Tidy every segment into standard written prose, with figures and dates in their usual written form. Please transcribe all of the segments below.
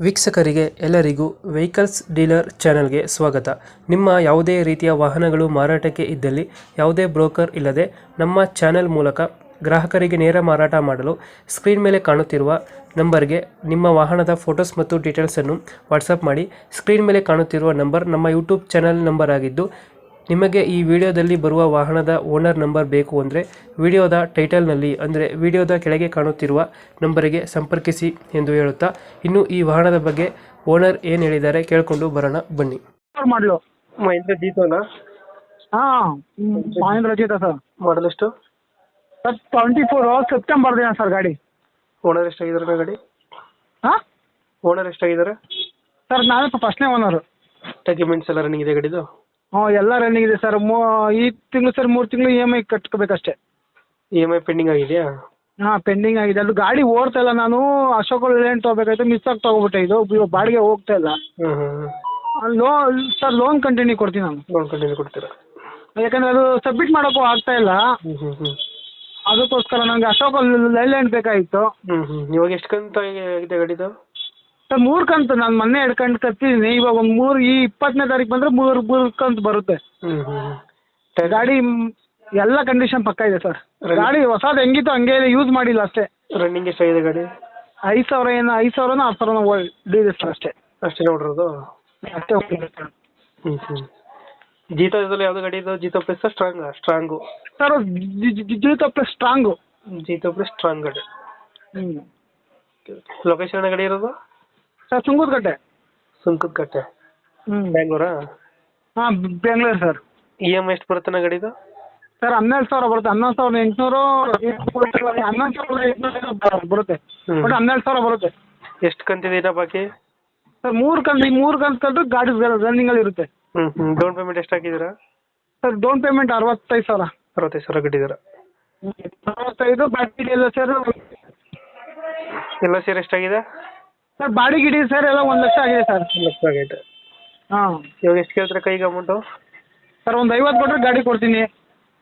ವೀಕ್ಷಕರಿಗೆ ಎಲ್ಲರಿಗೂ vehicles dealer ಚಾನೆಲ್ಗೆ ಸ್ವಾಗತ. ನಿಮ್ಮ ಯಾವುದೇ ರೀತಿಯ ವಾಹನಗಳು ಮಾರಾಟಕ್ಕೆ ಇದ್ದಲ್ಲಿ ಯಾವುದೇ ಬ್ರೋಕರ್ ಇಲ್ಲದೆ ನಮ್ಮ ಚಾನೆಲ್ ಮೂಲಕ ಗ್ರಾಹಕರಿಗೆ ನೇರ ಮಾರಾಟ ಮಾಡಲು ಸ್ಕ್ರೀನ್ ಮೇಲೆ ಕಾಣುತ್ತಿರುವ ನಂಬರ್ಗೆ ನಿಮ್ಮ ವಾಹನದ ಫೋಟೋಸ್ ಮತ್ತು ಡೀಟೇಲ್ಸನ್ನು ವಾಟ್ಸಪ್ ಮಾಡಿ. ಸ್ಕ್ರೀನ್ ಮೇಲೆ ಕಾಣುತ್ತಿರುವ ನಂಬರ್ ನಮ್ಮ ಯೂಟ್ಯೂಬ್ ಚಾನೆಲ್ ನಂಬರ್ ಆಗಿದ್ದು, ನಿಮಗೆ ಈ ವಿಡಿಯೋದಲ್ಲಿ ಬರುವ ವಾಹನದ ಓನರ್ ನಂಬರ್ ಬೇಕು ಅಂದರೆ ವಿಡಿಯೋದ ಟೈಟಲ್ನಲ್ಲಿ ಅಂದರೆ ವಿಡಿಯೋದ ಕೆಳಗೆ ಕಾಣುತ್ತಿರುವ ನಂಬರಿಗೆ ಸಂಪರ್ಕಿಸಿ ಎಂದು ಹೇಳುತ್ತಾ, ಇನ್ನು ಈ ವಾಹನದ ಬಗ್ಗೆ ಓನರ್ ಏನು ಹೇಳಿದ್ದಾರೆ ಕೇಳಿಕೊಂಡು ಬರೋಣ ಬನ್ನಿ. ಮಾಡಲು ಮಹೇಂದ್ರ ಜೀತೋನಾ? ಹಾಂ, ಮಹೇಂದ್ರ ಜೀತ ಸರ್. ಮಾಡಲ್ ಎಷ್ಟು? ಸರ್ 24 ಸೆಪ್ಟೆಂಬರ್ ದಿನ ಸರ್ ಗಾಡಿ. ಓನರ್ ಎಷ್ಟಾಗಿದ್ದಾರೆ ಗಾಡಿ? ಹಾಂ ಓನರ್ ಎಷ್ಟಾಗಿದ್ದಾರೆ ಸರ್? ನಾವೇ ಫಸ್ಟ್ನೇ ಓನರು. ಡಾಕ್ಯುಮೆಂಟ್ಸ್ ಎಲ್ಲ ರನ್ನಿಂಗ್ ಇದೆ ಗಾಡಿದು? ಹ್ಞೂ, ಎಲ್ಲ ರನ್ನಿಂಗ್ ಇದೆ ಸರ್. ಈ ತಿಂಗಳು ಸರ್ 3 ತಿಂಗಳು EMI ಕಟ್ಕೋಬೇಕಷ್ಟೇ. EMI ಪೆಂಡಿಂಗ್ ಆಗಿದೆಯಾ? ಹಾಂ, ಪೆಂಡಿಂಗ್ ಆಗಿದೆ. ಅದು ಗಾಡಿ ಓಡ್ತಾ ಇಲ್ಲ. ನಾನು ಅಶೋಕ್ ಲೇಲ್ಯಾಂಡ್ ತೊಗೋಬೇಕಾಯ್ತು, ಮಿಸ್ ಆಗಿ ತೊಗೊಬಿಟ್ಟೆ. ಇದು ಬಾಡಿಗೆ ಹೋಗ್ತಾ ಇಲ್ಲ. ಸರ್ ಲೋನ್ ಕಂಟಿನ್ಯೂ ಕೊಡ್ತೀನಿ ನಾನು. ಲೋನ್ ಕಂಟಿನ್ಯೂ ಕೊಡ್ತೀರಾ? ಯಾಕಂದರೆ ಅದು ಸಬ್ಮಿಟ್ ಮಾಡೋಕ್ಕೂ ಆಗ್ತಾ ಇಲ್ಲ. ಅದಕ್ಕೋಸ್ಕರ ನನಗೆ ಅಶೋಕ್ ಲೇಲ್ಯಾಂಡ್ ಬೇಕಾಗಿತ್ತು. ಇವಾಗ ಎಷ್ಟು ಕಂತು ಆಗಿದೆ ಗಾಡಿದು? ಸರ್ 3 ಕಂತು. ನಾನು ಮೊನ್ನೆ 2 ಕಂತು ಕಟ್ಟಿದ್ದೀನಿ. ಇವಾಗ ಒಂದು 3 ಈ 20ನೇ ತಾರೀಕು ಬಂದರೆ 3 ಕಂತು ಬರುತ್ತೆ. ಗಾಡಿ ಎಲ್ಲ ಕಂಡೀಷನ್ ಪಕ್ಕ ಇದೆ ಸರ್. ಗಾಡಿ ಹೊಸದು ಹೆಂಗಿತ್ತು ಹಂಗೆ ಇದೆ, ಯೂಸ್ ಮಾಡಿಲ್ಲ ಅಷ್ಟೇ. ರನ್ನಿಂಗ್ ಎಷ್ಟಾಗಿದೆ ಗಾಡಿ? 5,000 ಏನು 5,000 6,000 ಇದೆ ಸರ್ ಅಷ್ಟೇ. ಅಷ್ಟೇ ನೋಡಿರೋದು? ಅಷ್ಟೇ ಹೋಗಿದೆ ಸರ್. ಜೀತೋದಲ್ಲಿ ಯಾವ್ದು ಗಾಡಿ ಇದು? Jeeto plus strong sir? Jeeto plus strong. Jeeto plus strong ಗಾಡಿ. ಲೊಕೇಶನ್ ಗಾಡಿ ಇರೋದು? ಸರ್ ಸುಂಕದಕಟ್ಟೆ. ಸುಂಕದಕಟ್ಟೆ, ಬ್ಯಾಂಗ್ಳೂರಾ? ಹಾಂ, ಬೆಂಗಳೂರು ಸರ್. EMI ಎಷ್ಟು ಬರುತ್ತೆ ಗಾಡಿದು? ಸರ್ 12,000 ಬರುತ್ತೆ. 11,800 11,800 ಬರುತ್ತೆ. ಬಟ್ 12,000 ಬರುತ್ತೆ. ಎಷ್ಟು ಕಂತಿದೆ ಇನ್ನ ಬಾಕಿ? ಸರ್ 3 ಕಂತು ಕಟ್ಟು ಗಾಡಿ ರನ್ನಿಂಗಲ್ಲಿ ಇರುತ್ತೆ. ಡೌನ್ ಪೇಮೆಂಟ್ ಎಷ್ಟು ಹಾಕಿದ್ದೀರಾ? Sir down payment 65,000. 65,000 ಕಟ್ಟಿದ್ದೀರಾ? 65 ಬಾಡಿ ಎಲ್ಲ ಸೇರಿ ಎಲ್ಲ ಸೇರಿ ಎಷ್ಟಾಗಿದೆ ಸರ್? ಬಾಡಿ ಗಿಡಿ ಸರ್ ಎಲ್ಲ 1 ಲಕ್ಷ ಆಗಿದೆ ಸರ್. 1 ಲಕ್ಷ ಆಗೈತೆ. ಹಾಂ. ಇವಾಗ ಎಷ್ಟು ಕೇಳ್ತೀರಾ ಕೈಗೆ ಅಮೌಂಟು? ಸರ್ ಒಂದು 50 ಕೊಟ್ಟರೆ ಗಾಡಿ ಕೊಡ್ತೀನಿ.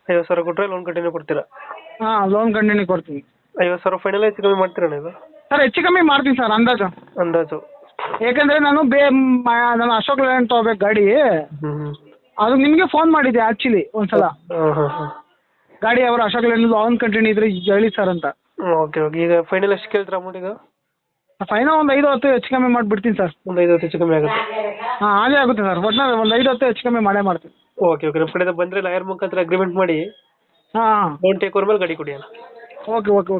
50,000 ಕೊಟ್ಟರೆ ಲೋನ್ ಕಂಟಿನ್ಯೂ ಕೊಡ್ತೀರಾ? ಹಾಂ, ಲೋನ್ ಕಂಟಿನ್ಯೂ ಕೊಡ್ತೀನಿ. 50,000 ಫೈನಲ್ ಹೆಚ್ಚು ಕಮ್ಮಿ ಮಾಡ್ತೀರಾ ನೀವು? ಸರ್ ಹೆಚ್ಚು ಕಮ್ಮಿ ಮಾಡ್ತೀನಿ ಸರ್, ಅಂದಾಜು. ಯಾಕಂದರೆ ನಾನು ನಾನು ಅಶೋಕ್ ಲೇಲ್ಯಾಂಡ್ ತೊಗೋಬೇಕು ಗಾಡಿ. ಅದು ನಿಮಗೆ ಫೋನ್ ಮಾಡಿದ್ದೆ ಆ್ಯಕ್ಚುಲಿ ಒಂದ್ಸಲ. ಗಾಡಿ ಅವರು ಅಶೋಕ್ ಲೇಲ್ಯಾಂಡ್ ಲೋನ್ ಕಂಟಿನ್ಯೂ ಇದ್ರೆ ಹೇಳಿ ಸರ್ ಅಂತ. ಓಕೆ. ಈಗ ಫೈನಲ್ ಎಷ್ಟು ಕೇಳ್ತೀರಾ ಅಮೌಂಟ್ ಈಗ? ಫೈನಲ್ ಒಂದು 5-10 ಹೆಚ್ಚು ಕಮ್ಮಿ ಮಾಡಿಬಿಡ್ತೀನಿ ಸರ್. ಒಂದು 5-10 ಹೆಚ್ಚು ಕಮ್ಮಿ ಆಗುತ್ತೆ? ಹಾಂ, ಹಾಗೆ ಆಗುತ್ತೆ ಸರ್. ಒಟ್ಟಿನಲ್ಲಿ ಒಂದು 5-10 ಹೆಚ್ಚು ಕಮ್ಮಿ ಮಾಡೇ ಮಾಡ್ತೀನಿ. ಓಕೆ. ನಮ್ಮ ಕಡೆಯಿಂದ ಬಂದರೆ ಲಾಯರ್ ಮುಖಾಂತರ ಅಗ್ರಿಮೆಂಟ್ ಮಾಡಿ ಹಾಂ, ಲೋನ್ ಟೇಕ್ ಓವರ್ ಮೇಲೆ ಗಾಡಿ ಕೊಡಿ. ಓಕೆ.